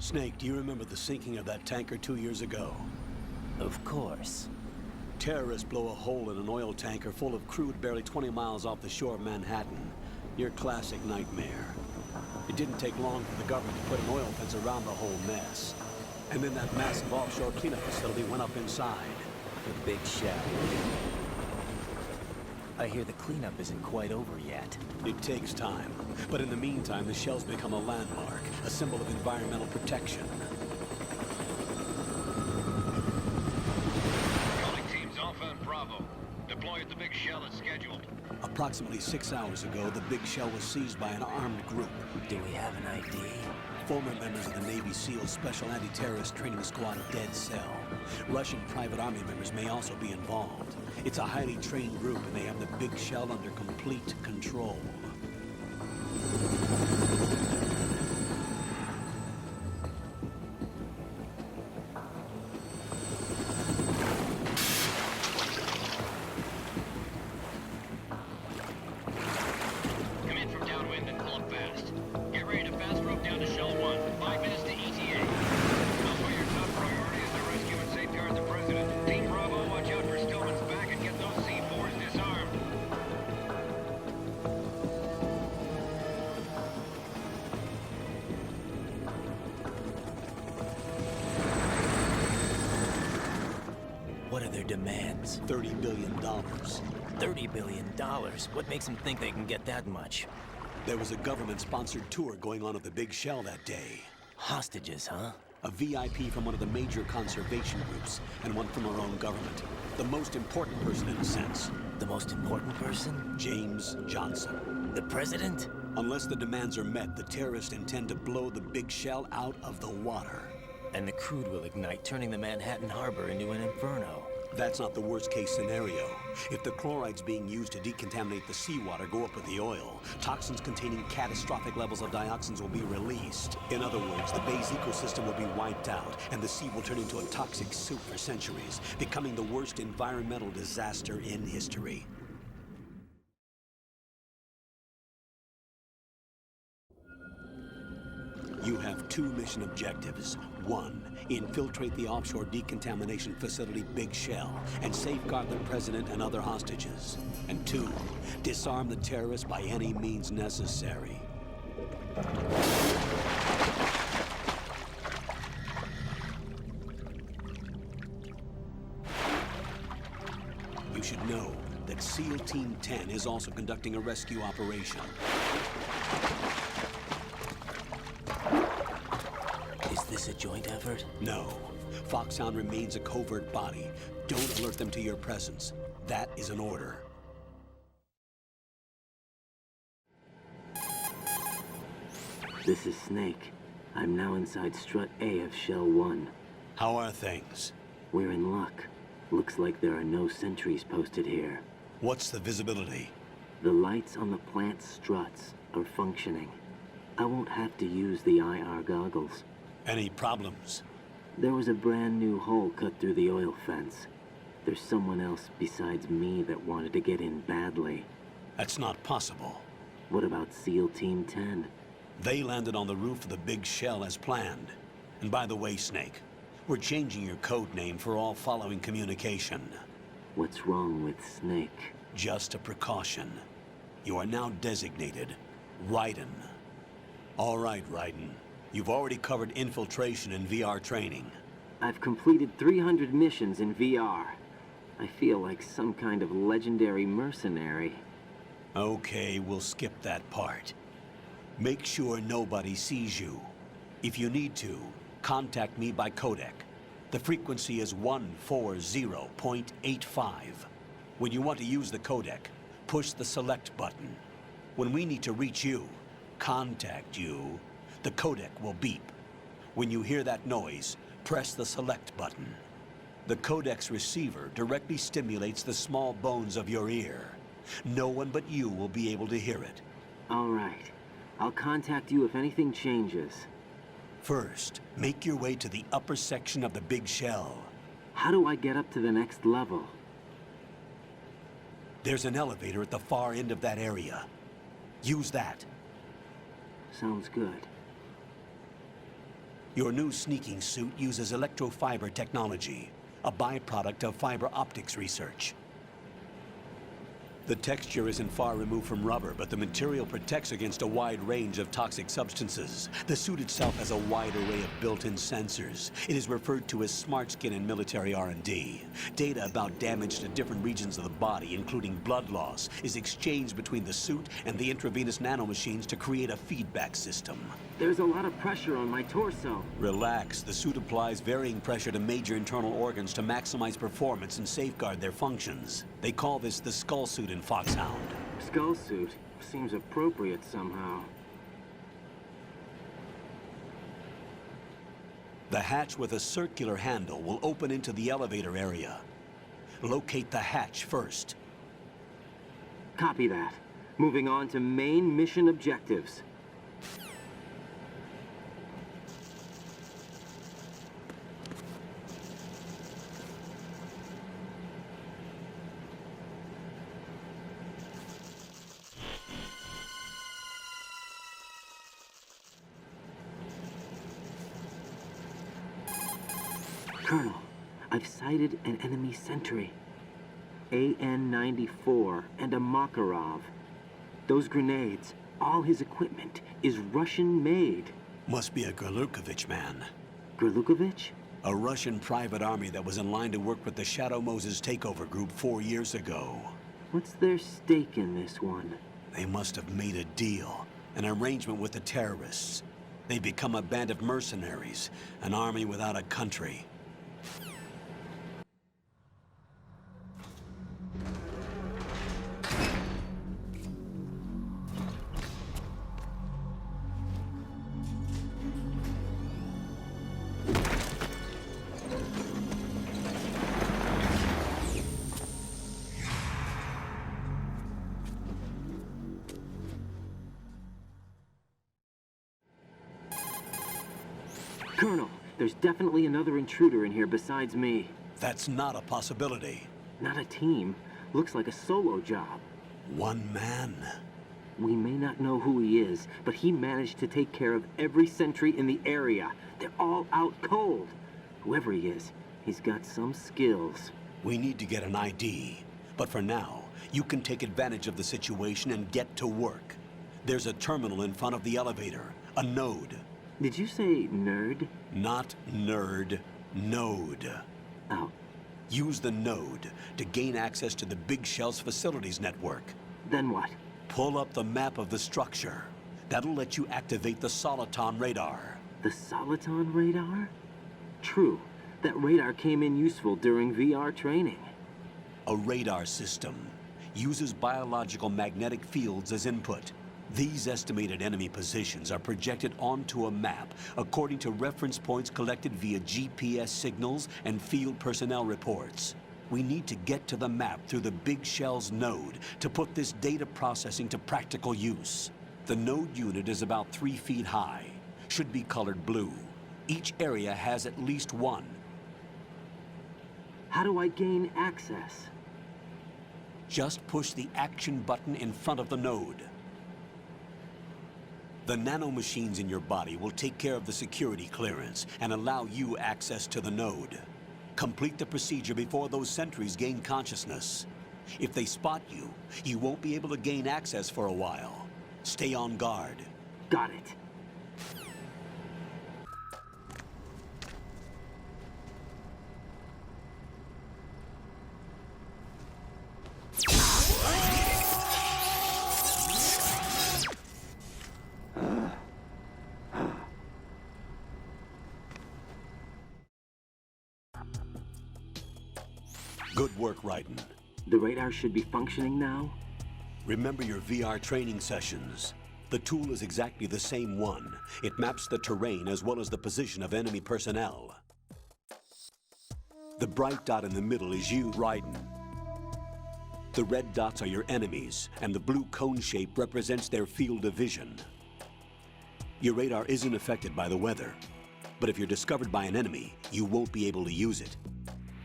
Snake, do you remember the sinking of that tanker 2 years ago? Of course. Terrorists blow a hole in an oil tanker full of crude barely 20 miles off the shore of Manhattan. Your classic nightmare. It didn't take long for the government to put an oil fence around the whole mess. And then that massive offshore cleanup facility went up inside. The Big Shell. I hear the cleanup isn't quite over yet. It takes time. But in the meantime, the shell's become a landmark, a symbol of environmental protection. Calling teams Alpha and Bravo. Deploy at the Big Shell as scheduled. Approximately 6 hours ago, the Big Shell was seized by an armed group. Do we have an ID? Former members of the Navy SEALs Special Anti-Terrorist Training Squad Dead Cell. Russian private army members may also be involved. It's a highly trained group, and they have the Big Shell under complete control. Come in from downwind and pull up fast. Get ready to fast rope down to Shell 1. 5 minutes to ETA. Also, your top priority is to rescue and safeguard the President. Team Bravo, watch out for Stillman's back and get those C4s disarmed. What are their demands? $30 billion. $30 billion? What makes them think they can get that much? There was a government-sponsored tour going on at the Big Shell that day. Hostages, huh? A VIP from one of the major conservation groups, and one from our own government. The most important person in a sense. The most important person? James Johnson. The President? Unless the demands are met, the terrorists intend to blow the Big Shell out of the water. And the crude will ignite, turning the Manhattan Harbor into an inferno. That's not the worst-case scenario. If the chlorides being used to decontaminate the seawater go up with the oil, toxins containing catastrophic levels of dioxins will be released. In other words, the bay's ecosystem will be wiped out, and the sea will turn into a toxic soup for centuries, becoming the worst environmental disaster in history. You have 2 mission objectives. 1, infiltrate the offshore decontamination facility Big Shell and safeguard the President and other hostages. And 2, disarm the terrorists by any means necessary. You should know that SEAL Team 10 is also conducting a rescue operation. Is this a joint effort? No. Foxhound remains a covert body. Don't alert them to your presence. That is an order. This is Snake. I'm now inside Strut A of Shell 1. How are things? We're in luck. Looks like there are no sentries posted here. What's the visibility? The lights on the plant struts are functioning. I won't have to use the IR goggles. Any problems? There was a brand new hole cut through the oil fence. There's someone else besides me that wanted to get in badly. That's not possible. What about SEAL Team 10? They landed on the roof of the Big Shell as planned. And by the way, Snake, we're changing your code name for all following communication. What's wrong with Snake? Just a precaution. You are now designated Raiden. All right, Raiden. You've already covered infiltration and VR training. I've completed 300 missions in VR. I feel like some kind of legendary mercenary. Okay, we'll skip that part. Make sure nobody sees you. If you need to, contact me by codec. The frequency is 140.85. When you want to use the codec, push the select button. When we need to reach you, contact you, the codec will beep. When you hear that noise, press the select button. The codec's receiver directly stimulates the small bones of your ear. No one but you will be able to hear it. All right. I'll contact you if anything changes. First, make your way to the upper section of the Big Shell. How do I get up to the next level? There's an elevator at the far end of that area. Use that. Sounds good. Your new sneaking suit uses electrofiber technology, a byproduct of fiber optics research. The texture isn't far removed from rubber, but the material protects against a wide range of toxic substances. The suit itself has a wide array of built-in sensors. It is referred to as smart skin in military R&D. Data about damage to different regions of the body, including blood loss, is exchanged between the suit and the intravenous nanomachines to create a feedback system. There's a lot of pressure on my torso. Relax. The suit applies varying pressure to major internal organs to maximize performance and safeguard their functions. They call this the skull suit in Foxhound. Skull suit seems appropriate somehow. The hatch with a circular handle will open into the elevator area. Locate the hatch first. Copy that. Moving on to main mission objectives. Colonel, I've sighted an enemy sentry. AN-94 and a Makarov. Those grenades, all his equipment, is Russian-made. Must be a Gerlukovich man. Gerlukovich? A Russian private army that was in line to work with the Shadow Moses takeover group 4 years ago. What's their stake in this one? They must have made a deal, an arrangement with the terrorists. They've become a band of mercenaries, an army without a country. Colonel, there's definitely another intruder in here besides me. That's not a possibility. Not a team. Looks like a solo job. One man. We may not know who he is, but he managed to take care of every sentry in the area. They're all out cold. Whoever he is, he's got some skills. We need to get an ID. But for now, you can take advantage of the situation and get to work. There's a terminal in front of the elevator, a node. Did you say nerd? Not nerd, node. Oh, Use the node to gain access to the Big Shell's facilities network. then what? Pull up the map of the structure. That'll let you activate the Soliton radar. The Soliton radar? True. That radar came in useful during VR training. A radar system uses biological magnetic fields as input. These estimated enemy positions are projected onto a map according to reference points collected via GPS signals and field personnel reports. We need to get to the map through the Big Shell's node to put this data processing to practical use. The node unit is about 3 feet high, should be colored blue. Each area has at least one. How do I gain access? Just push the action button in front of the node. The nanomachines in your body will take care of the security clearance and allow you access to the node. Complete the procedure before those sentries gain consciousness. If they spot you, you won't be able to gain access for a while. Stay on guard. Got it. Good work, Raiden. The radar should be functioning now? Remember your VR training sessions. The tool is exactly the same one. It maps the terrain as well as the position of enemy personnel. The bright dot in the middle is you, Raiden. The red dots are your enemies, and the blue cone shape represents their field of vision. Your radar isn't affected by the weather, but if you're discovered by an enemy, you won't be able to use it.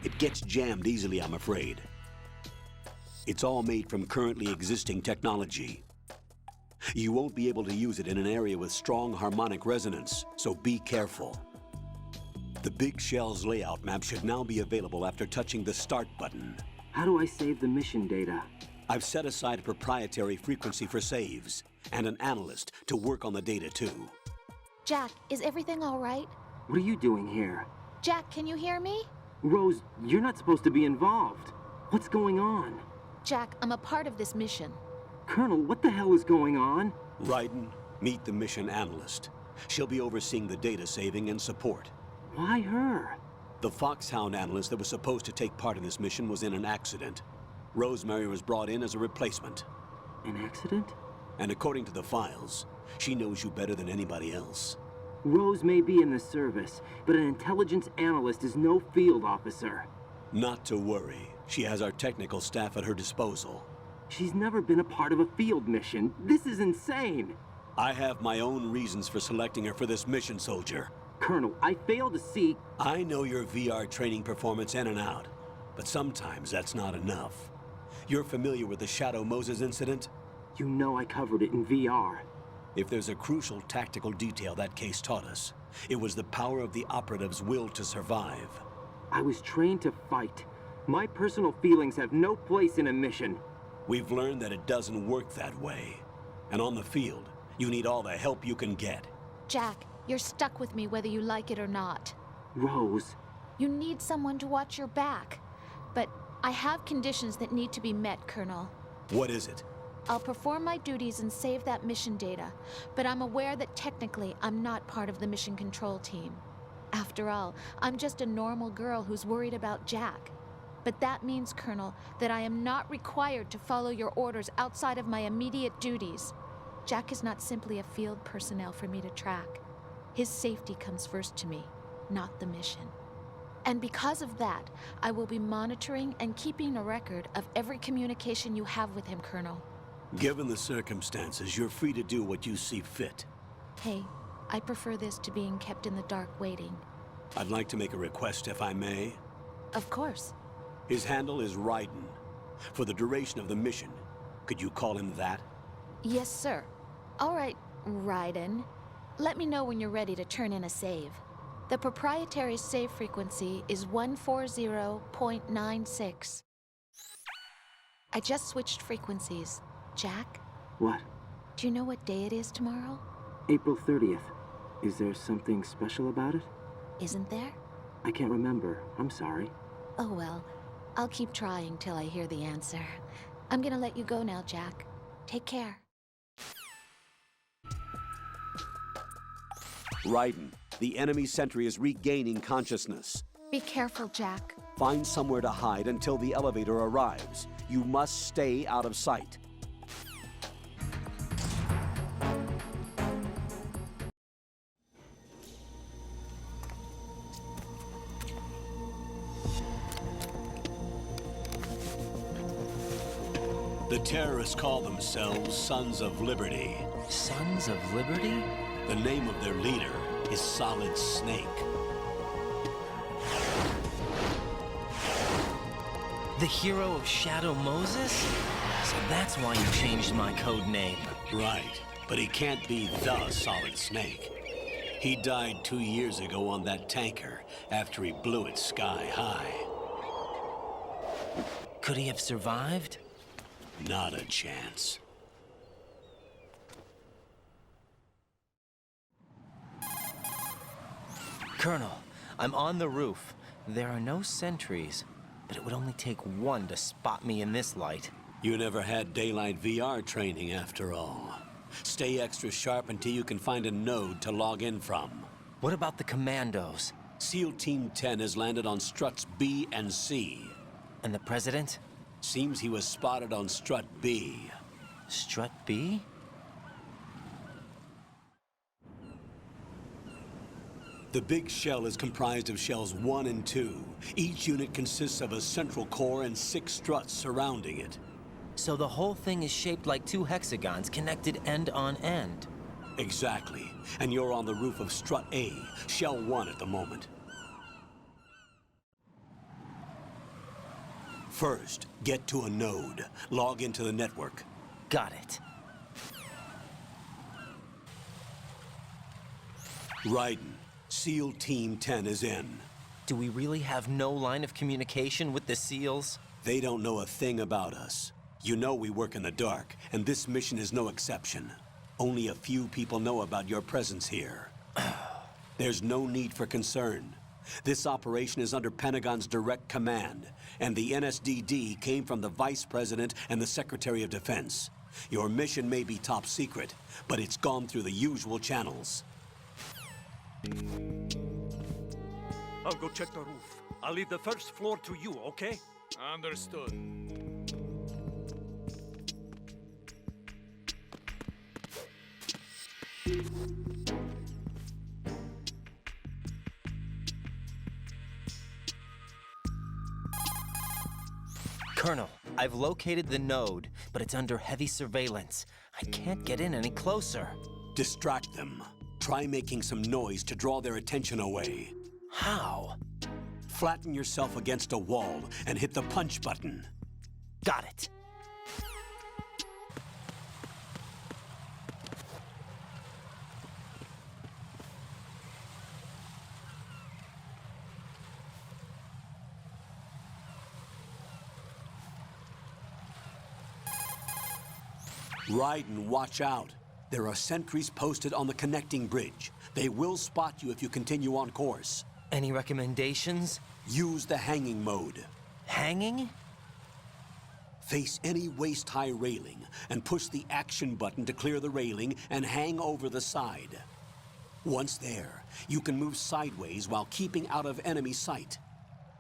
It gets jammed easily, I'm afraid. It's all made from currently existing technology. You won't be able to use it in an area with strong harmonic resonance, so be careful. The Big Shell's layout map should now be available after touching the Start button. How do I save the mission data? I've set aside a proprietary frequency for saves, and an analyst to work on the data too. Jack, is everything all right? What are you doing here? Jack, can you hear me? Rose, you're not supposed to be involved. What's going on? Jack, I'm a part of this mission. Colonel, what the hell is going on? Raiden, meet the mission analyst. She'll be overseeing the data saving and support. Why her? The Foxhound analyst that was supposed to take part in this mission was in an accident. Rosemary was brought in as a replacement. An accident? And according to the files, she knows you better than anybody else. Rose may be in the service, but an intelligence analyst is no field officer. Not to worry. She has our technical staff at her disposal. She's never been a part of a field mission. This is insane. I have my own reasons for selecting her for this mission, soldier. Colonel, I fail to see... I know your VR training performance in and out, but sometimes that's not enough. You're familiar with the Shadow Moses incident? You know I covered it in VR. If there's a crucial tactical detail that case taught us, it was the power of the operative's will to survive. I was trained to fight. My personal feelings have no place in a mission. We've learned that it doesn't work that way. And on the field, you need all the help you can get. Jack, you're stuck with me whether you like it or not. Rose, You need someone to watch your back. But I have conditions that need to be met, Colonel. What is it? I'll perform my duties and save that mission data, but I'm aware that technically I'm not part of the mission control team. After all, I'm just a normal girl who's worried about Jack. But that means, Colonel, that I am not required to follow your orders outside of my immediate duties. Jack is not simply a field personnel for me to track. His safety comes first to me, not the mission. And because of that, I will be monitoring and keeping a record of every communication you have with him, Colonel. Given the circumstances, you're free to do what you see fit. Hey, I prefer this to being kept in the dark waiting. I'd like to make a request, if I may. Of course. His handle is Raiden. For the duration of the mission, could you call him that? Yes, sir. All right, Raiden. Let me know when you're ready to turn in a save. The proprietary save frequency is 140.96. I just switched frequencies. Jack, what? do you know what day it is tomorrow? April 30th. Is there something special about it? Isn't there? I can't remember. I'm sorry. Oh well, I'll keep trying till I hear the answer. I'm gonna let you go now, Jack. Take care. Raiden, the enemy sentry is regaining consciousness. Be careful, Jack. Find somewhere to hide until the elevator arrives. You must stay out of sight. The terrorists call themselves Sons of Liberty. Sons of Liberty? The name of their leader is Solid Snake. The hero of Shadow Moses? So that's why you changed my code name. Right, but he can't be the Solid Snake. He died 2 years ago on that tanker after he blew it sky high. Could he have survived? Not a chance. Colonel, I'm on the roof. There are no sentries, but it would only take one to spot me in this light. You never had daylight VR training after all. Stay extra sharp until you can find a node to log in from. What about the commandos? SEAL Team 10 has landed on struts B and C. And the president? Seems he was spotted on strut B. Strut B? The big shell is comprised of shells 1 and 2. Each unit consists of a central core and 6 struts surrounding it. So the whole thing is shaped like 2 hexagons connected end on end. Exactly. And you're on the roof of strut A, shell 1 at the moment. First, get to a node. Log into the network. Got it. Raiden, SEAL Team 10 is in. Do we really have no line of communication with the SEALs? They don't know a thing about us. You know we work in the dark, and this mission is no exception. Only a few people know about your presence here. There's no need for concern. This operation is under Pentagon's direct command, and the NSDD came from the Vice President and the Secretary of Defense. Your mission may be top secret, but it's gone through the usual channels. I'll go check the roof. I'll leave the first floor to you, okay? Understood. Colonel, I've located the node, but it's under heavy surveillance. I can't get in any closer. Distract them. Try making some noise to draw their attention away. How? Flatten yourself against a wall and hit the punch button. Got it. Raiden, watch out. There are sentries posted on the connecting bridge. They will spot you if you continue on course. Any recommendations? Use the hanging mode. Hanging? Face any waist-high railing and push the action button to clear the railing and hang over the side. Once there, you can move sideways while keeping out of enemy sight.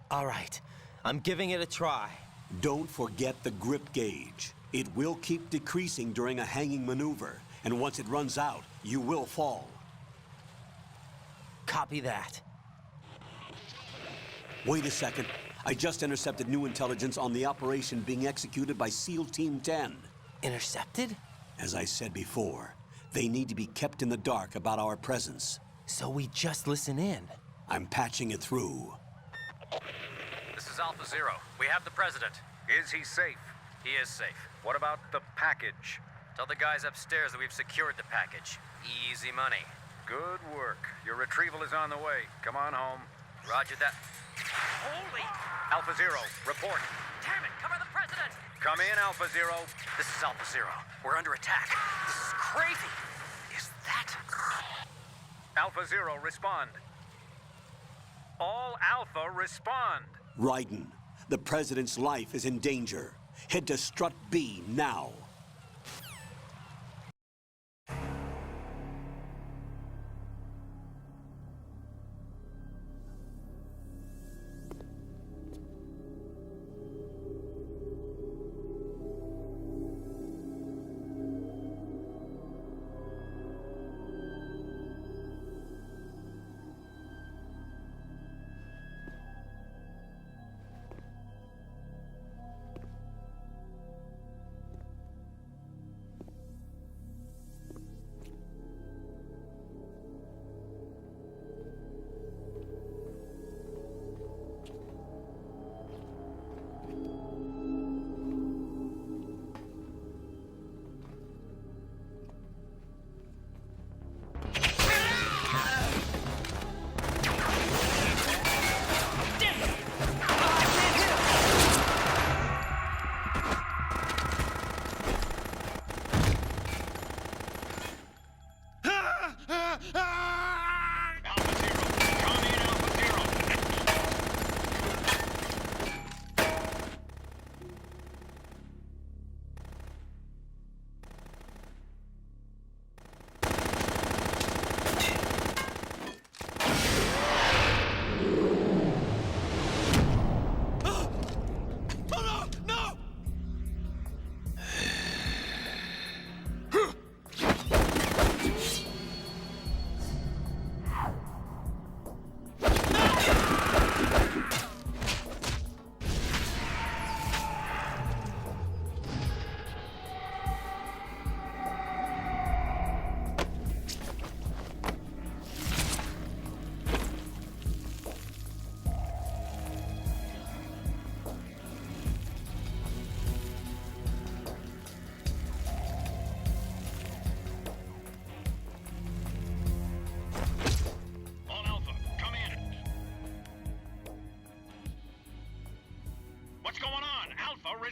All right, I'm giving it a try. Don't forget the grip gauge. It will keep decreasing during a hanging maneuver, and once it runs out, you will fall. Copy that. Wait a second. I just intercepted new intelligence on the operation being executed by SEAL Team 10. Intercepted? As I said before, they need to be kept in the dark about our presence. So we just listen in. I'm patching it through. This is Alpha Zero. We have the President. Is he safe? He is safe. What about the package? Tell the guys upstairs that we've secured the package. Easy money. Good work. Your retrieval is on the way. Come on home. Roger that. Holy! Alpha Zero, report. Damn it! Cover the President! Come in, Alpha Zero. This is Alpha Zero. We're under attack. This is crazy. Is that... Alpha Zero, respond. All Alpha, respond. Raiden, the President's life is in danger. Head to Strut B now.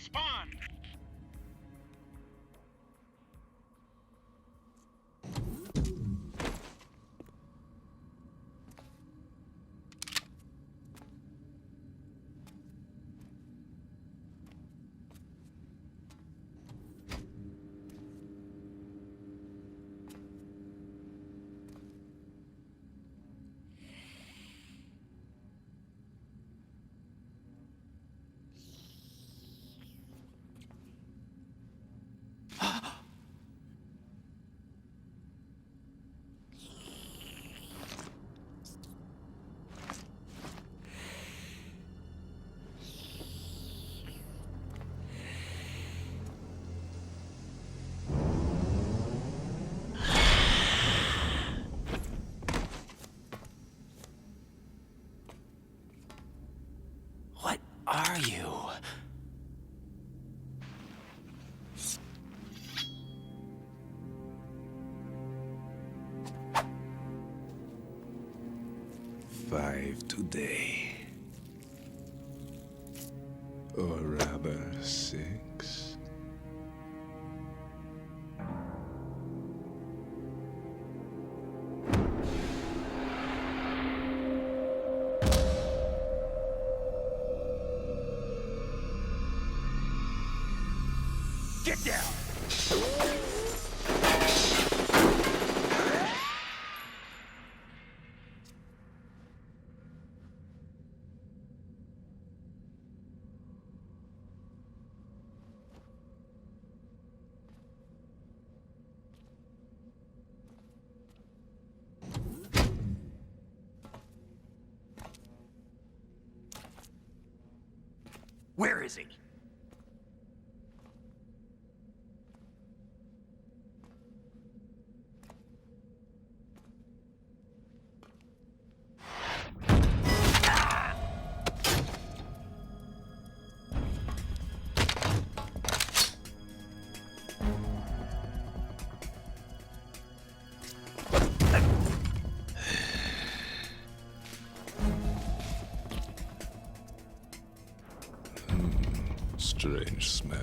Respond! What are you? Five today. Or rather, 6. Get down! Where is he? Strange smell.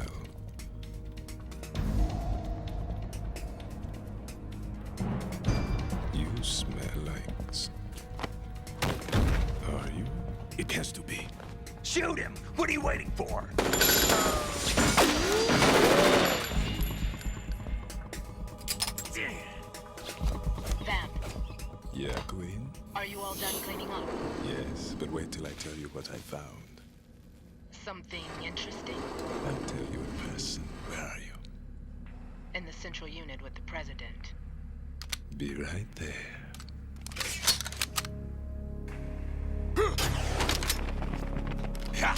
You smell like... Are you? It has to be. Shoot him! What are you waiting for? Vamp, Yeah, Queen? are you all done cleaning up? Yes, but wait till I tell you what I found. Something interesting? I'll tell you in person. Where are you? In the central unit with the president. Be right there. Ha!